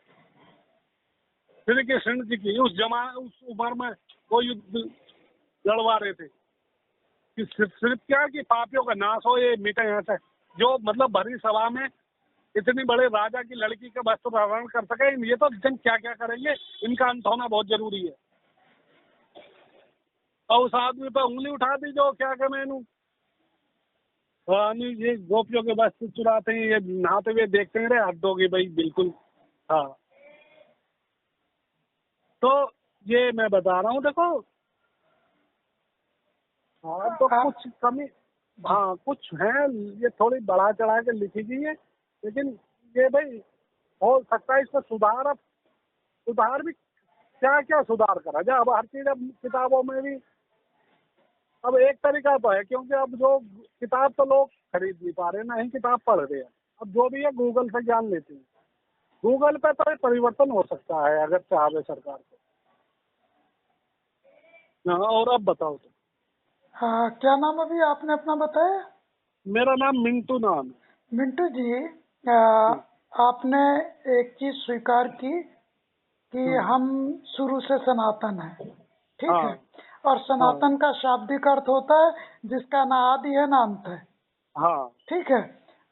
श्री कृष्ण जी की, उस उम्र में वो युद्ध लड़वा रहे थे कि सिर्फ क्या कि पापियों का नाश हो, ये मिटे यहाँ से। जो मतलब भरी सभा में इतनी बड़े राजा की लड़की का वस्त्र हरण कर सके, ये तो जन क्या क्या करेंगे, इनका अंत होना बहुत जरूरी है। और उस आदमी पर उंगली उठा दी जो क्या कहते ये गोपियों के वस्त्र चुराते हैं, ये नहाते हुए देखते हैं, रे हद होगी भाई बिल्कुल। हाँ, तो ये मैं बता रहा हूँ, देखो। हाँ, तो कुछ कमी, हाँ कुछ है, ये थोड़ी बढ़ा चढ़ा के लिखी गई है, लेकिन ये भाई हो सकता है इसमें सुधार भी क्या क्या सुधार करा जाए। अब हर चीज अब किताबों में भी अब एक तरीका तो है, क्योंकि अब जो किताब तो लोग खरीद नहीं पा रहे, ना ही किताब पढ़ रहे हैं। अब जो भी है गूगल से ज्ञान लेते हैं। गूगल पे तो परिवर्तन हो सकता है अगर चाहे सरकार को। हाँ, और अब बताओ तो। हाँ, क्या नाम अभी आपने अपना बताया? मेरा नाम मिंटू नाम है। मिंटू जी, आपने एक चीज स्वीकार की कि हम शुरू से सनातन है, ठीक है। हाँ और सनातन का शाब्दिक अर्थ होता है जिसका ना आदि है ना अंत है, हाँ ठीक है।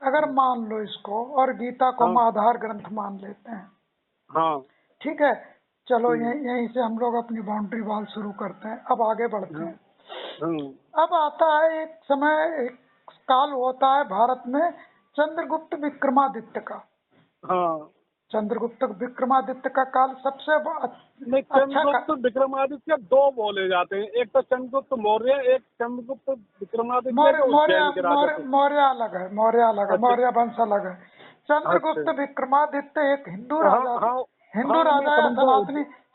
अगर मान लो इसको, और गीता को हम हाँ आधार ग्रंथ मान लेते हैं, हाँ ठीक है। चलो यहीं से हम लोग अपनी बाउंड्री वॉल शुरू करते हैं, अब आगे बढ़ते हैं। अब आता है एक समय, एक काल होता है भारत में चंद्रगुप्त विक्रमादित्य का। हाँ। चंद्रगुप्त विक्रमादित्य का काल सबसे नहीं, अच्छा चंद्रगुप्त विक्रमादित्य 2 बोले जाते हैं, एक तो चंद्रगुप्त मौर्य, एक चंद्रगुप्त विक्रमादित्य जो उज्जैन के राजा थे। मौर्य अलग है, मौर्य अलग है, मौर्य वंश अलग है। चंद्रगुप्त विक्रमादित्य एक हिंदू राजा, हिंदू राजा या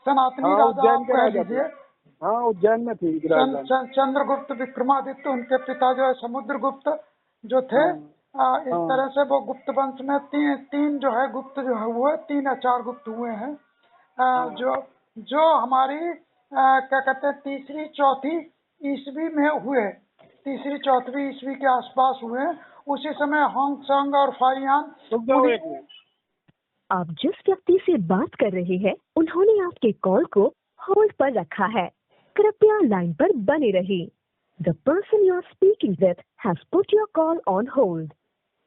सनातनी राजा, आप कह लीजिए। हाँ, उज्जैन में थी चंद्रगुप्त विक्रमादित्य, उनके पिता जो है समुद्रगुप्त जो थे। इस तरह से वो गुप्त वंश में तीन जो है गुप्त जो है हुए, 3 या 4 गुप्त हुए हैं। जो हमारी क्या कहते हैं, तीसरी चौथी ईस्वी में हुए, तीसरी चौथी ईस्वी के आसपास हुए। उसी समय होंग और फाइयान। आप जिस व्यक्ति से बात कर रहे हैं उन्होंने आपके कॉल को होल्ड पर रखा है, कृपया लाइन पर बने रहिए। The person you are speaking with has put your call on hold.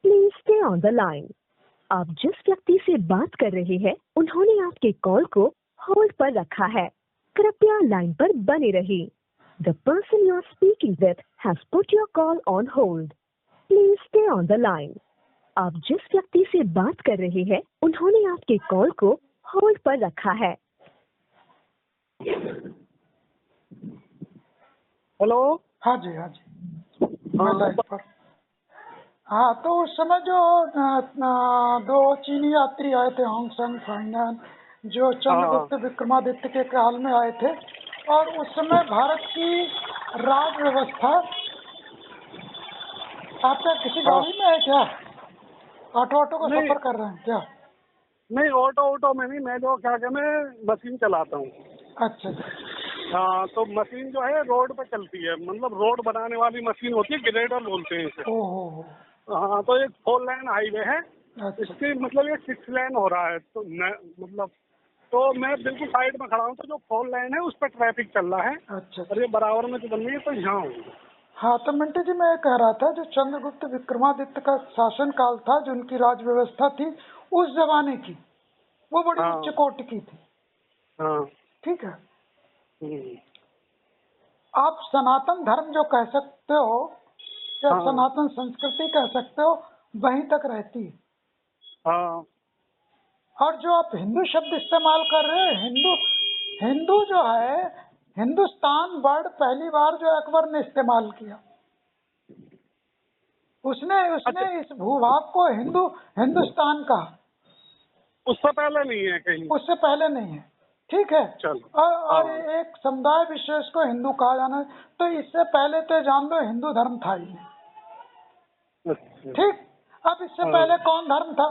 Please stay on the line. आप जिस व्यक्ति से बात कर रहे हैं उन्होंने आपके कॉल को होल्ड पर रखा है, कृपया लाइन पर बने रहिए। The person you are speaking with has put your call on hold. Please stay on the line. आप जिस व्यक्ति से बात कर रहे हैं उन्होंने आपके कॉल को होल्ड पर रखा है। हेलो। हाँ जी, हाँ जी, मैं लाइन पर। हाँ, तो उस समय जो 2 चीनी यात्री आए थे, होंग फाइयान, जो चंद्रगुप्त विक्रमादित्य के काल में आए थे, और उस समय भारत की राज व्यवस्था, आपका किसी गाड़ी में है क्या? ऑटो का सफर कर रहे हैं क्या? नहीं, ऑटो में नहीं, मैं जो क्या कहते मशीन चलाता हूँ। अच्छा। हाँ, तो मशीन जो है रोड पे चलती है, मतलब रोड बनाने वाली मशीन होती है, ग्रेडर बोलते हैं इसे। ओहो। हाँ, तो एक 4 लेन हाईवे है। अच्छा। इसकी मतलब ये 6 लेन हो रहा है, तो मतलब तो मैं बिल्कुल साइड में खड़ा हूँ, तो जो 4 लाइन है उस पर ट्रैफिक चल रहा है अच्छा। और ये बराबर में जो बन रही है, तो यहाँ हूँ। हाँ तो मिंटू जी, मैं ये कह रहा था जो चंद्रगुप्त विक्रमादित्य का शासन काल था, जो उनकी राज व्यवस्था थी उस जमाने की, वो बड़ी हाँ। उच्च कोटि की थी। हाँ। ठीक है। हम्म। आप सनातन धर्म जो कह सकते हो या हाँ। सनातन संस्कृति कह सकते हो, वहीं तक रहती है। हाँ। और जो आप हिंदू शब्द इस्तेमाल कर रहे हैं, हिंदू हिंदू जो है, हिंदुस्तान वर्ड पहली बार जो अकबर ने इस्तेमाल किया, उसने अच्छा, इस भूभाग को हिंदुस्तान कहा, उससे पहले नहीं है कहीं? उससे पहले नहीं है। ठीक है। चलो। और हाँ। एक समुदाय विशेष को हिंदू कहा जाना है, तो इससे पहले तो जान लो हिंदू धर्म था ही नहीं। अच्छा। ठीक। अब इससे हाँ। पहले कौन धर्म था?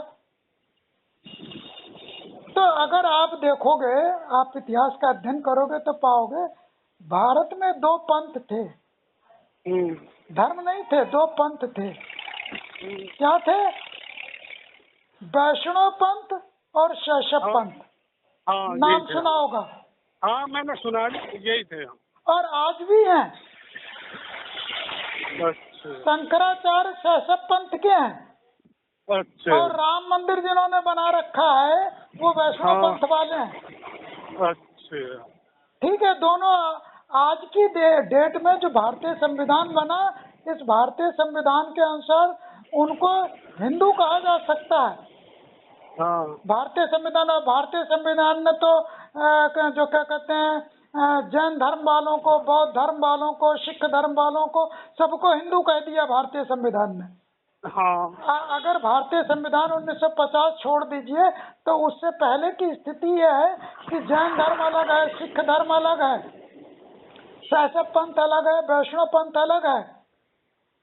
तो अगर आप देखोगे, आप इतिहास का अध्ययन करोगे तो पाओगे भारत में 2 पंथ थे, धर्म नहीं थे, 2 पंथ थे। क्या थे? वैष्णव पंथ और शैशव हाँ। पंथ। हाँ, नाम यही थे। सुना होगा। हाँ, मैंने सुना, यही थे हम। और आज भी हैं। अच्छा। शंकराचार्य शैशव पंथ के हैं, अच्छा। और राम मंदिर जिन्होंने बना रखा है वो वैष्णव हाँ। पंथ वाले हैं। अच्छा। ठीक है। दोनों आज की डेट में जो भारतीय संविधान बना, इस भारतीय संविधान के अनुसार उनको हिंदू कहा जा सकता है। हाँ। भारतीय संविधान ने तो जो क्या कहते हैं, जैन धर्म वालों को, बौद्ध धर्म वालों को, सिख धर्म वालों को, सबको हिंदू कह दिया भारतीय संविधान ने। हाँ। अगर भारतीय संविधान 1950 छोड़ दीजिए, तो उससे पहले की स्थिति यह है कि जैन धर्म अलग है, सिख धर्म अलग है, शैशव पंथ अलग है, वैष्णव पंथ अलग है।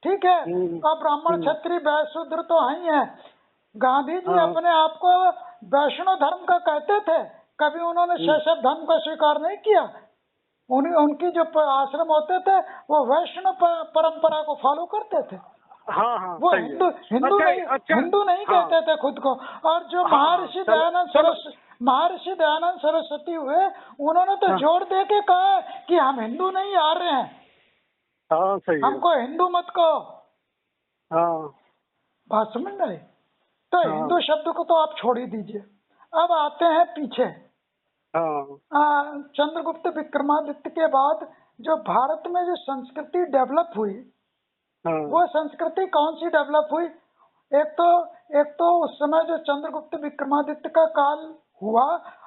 ठीक है। और ब्राह्मण क्षत्रिय वैश्य शूद्र तो ही है। गांधी जी हाँ। अपने आप को वैष्णव धर्म का कहते थे, कभी उन्होंने शैशव धर्म का स्वीकार नहीं किया। उनकी जो आश्रम होते थे वो वैष्णव परंपरा को फॉलो करते थे। हाँ। हाँ, वो सही है। हिंदू नहीं हाँ। कहते थे खुद को। और जो हाँ, महर्षि दयानंद सरस्वती हुए, उन्होंने तो हाँ। जोर दे के कहा कि हम हिंदू नहीं आ रहे हैं, हाँ, सही है। हमको हिंदू मत कहो। हाँ। बात समझ रहे? तो हाँ। हिंदू शब्द को तो आप छोड़ ही दीजिए। अब आते हैं पीछे। हाँ। चंद्रगुप्त विक्रमादित्य के बाद जो भारत में जो संस्कृति डेवलप हुई, हाँ। वो संस्कृति कौन सी डेवलप हुई? एक तो उस समय जो चंद्रगुप्त विक्रमादित्य का काल हुआ,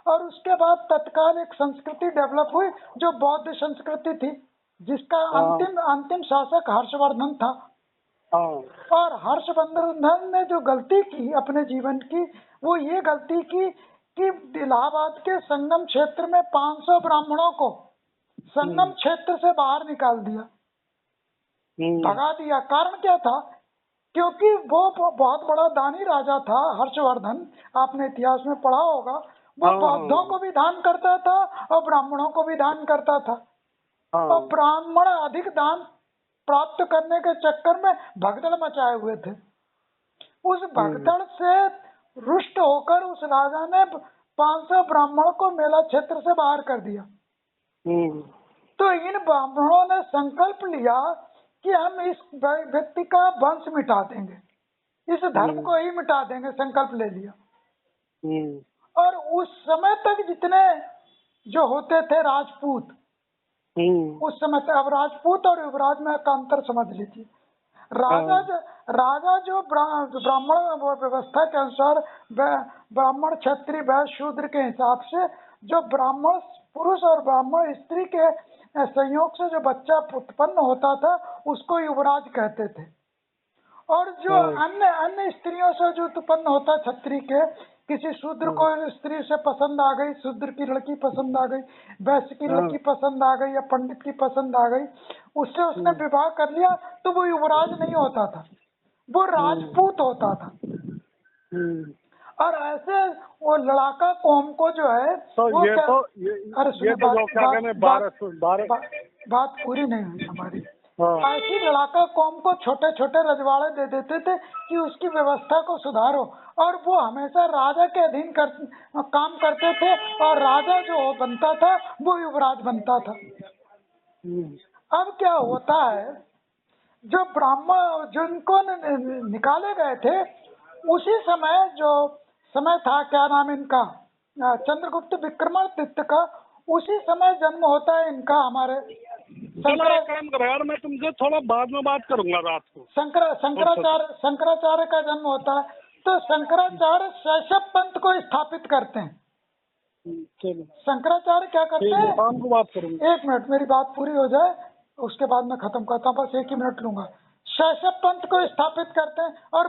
और उसके बाद तत्काल एक संस्कृति डेवलप हुई जो बौद्ध संस्कृति थी, जिसका अंतिम शासक हर्षवर्धन था। हाँ। और हर्षवर्धन ने जो गलती की अपने जीवन की, वो ये गलती की कि इलाहाबाद के संगम क्षेत्र में 500 ब्राह्मणों को संगम क्षेत्र से बाहर निकाल दिया, भगा दिया। कारण क्या था? क्योंकि वो बहुत बड़ा दानी राजा था हर्षवर्धन, आपने इतिहास में पढ़ा होगा। वो बौद्धों को भी दान करता था और ब्राह्मणों को भी दान करता था। और ब्राह्मण अधिक दान प्राप्त करने के चक्कर में भगदड़ मचाए हुए थे। उस भगदड़ से रुष्ट होकर उस राजा ने 500 ब्राह्मणों को मेला क्षेत्र से बाहर कर दिया। तो इन ब्राह्मणों ने संकल्प लिया कि हम इस व्यक्ति का वंश मिटा देंगे, इस धर्म को ही मिटा देंगे, संकल्प ले लिया। और उस समय तक जितने जो होते थे राजपूत, उस समय तक, अब राजपूत और युवराज में का अंतर समझ लीजिए। राजा जो ब्राह्मण व्यवस्था के अनुसार ब्राह्मण क्षत्रिय वैश्य शूद्र के हिसाब से जो ब्राह्मण पुरुष और ब्राह्मण स्त्री के संयोग से जो बच्चा उत्पन्न होता था उसको युवराज कहते थे। और जो अन्य स्त्रियों से जो उत्पन्न होता क्षत्रिय के, किसी शूद्र को स्त्री से पसंद आ गई, शूद्र की लड़की पसंद आ गई, वैश्य की लड़की पसंद आ गई या पंडित की पसंद आ गई, उससे उसने विवाह कर लिया, तो वो युवराज नहीं होता था, वो राजपूत होता था। और ऐसे वो लड़ाका कौम को जो है, तो वो बात पूरी नहीं हुई हमारी। हाँ। ऐसी लड़ाका कौम को छोटे छोटे रजवाड़े दे देते थे कि उसकी व्यवस्था को सुधारो, और वो हमेशा राजा के अधीन काम करते थे, और राजा जो बनता था वो युवराज बनता था। अब क्या होता है, जो ब्राह्मण जिनको निकाले गए थे, उसी समय जो समय था, क्या नाम इनका, चंद्रगुप्त विक्रमादित्य का, उसी समय जन्म होता है इनका, हमारे चलो एक काम करो यार, मैं तुमसे थोड़ा बाद में बात करूंगा रात को। शंकराचार्य का जन्म होता है। तो शंकराचार्य शैशव पंथ को स्थापित करते हैं। चलो शंकराचार्य क्या करते हैं, शाम को बात करूंगा। 1 मिनट मेरी बात पूरी हो जाए, उसके बाद मैं खत्म करता हूँ, बस 1 ही मिनट लूंगा। शैशव पंथ को स्थापित करते हैं और